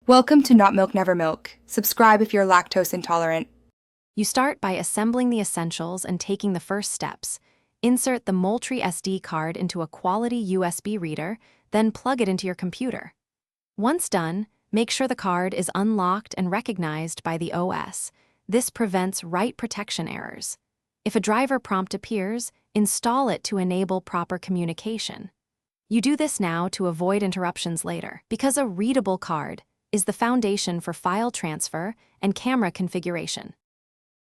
Welcome to Not Milk Never Milk. Subscribe if you're lactose intolerant. You start by assembling the essentials and taking the first steps. Insert the Moultrie SD card into a quality USB reader, then plug it into your computer. Once done, make sure the card is unlocked and recognized by the OS. This prevents write protection errors. If a driver prompt appears, install it to enable proper communication. You do this now to avoid interruptions later, because a readable card is the foundation for file transfer and camera configuration.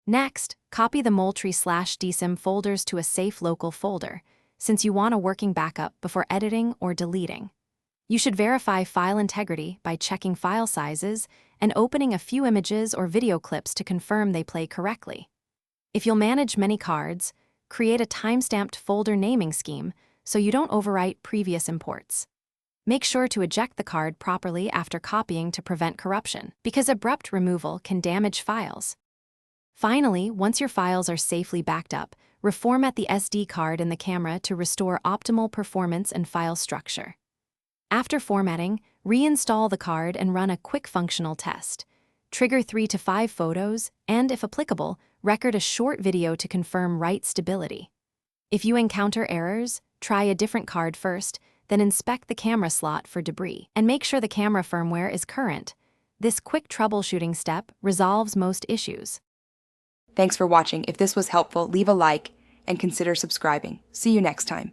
Next, copy the Moultrie/DSIM folders to a safe local folder, since you want a working backup before editing or deleting. You should verify file integrity by checking file sizes and opening a few images or video clips to confirm they play correctly. If you'll manage many cards, create a timestamped folder naming scheme so you don't overwrite previous imports. Make sure to eject the card properly after copying to prevent corruption, because abrupt removal can damage files. Finally, once your files are safely backed up, reformat the SD card in the camera to restore optimal performance and file structure. After formatting, reinstall the card and run a quick functional test. Trigger 3 to 5 photos, and, if applicable, record a short video to confirm write stability. If you encounter errors, try a different card first, then inspect the camera slot for debris, and make sure the camera firmware is current. This quick troubleshooting step resolves most issues. Thanks for watching. If this was helpful, leave a like and consider subscribing. See you next time.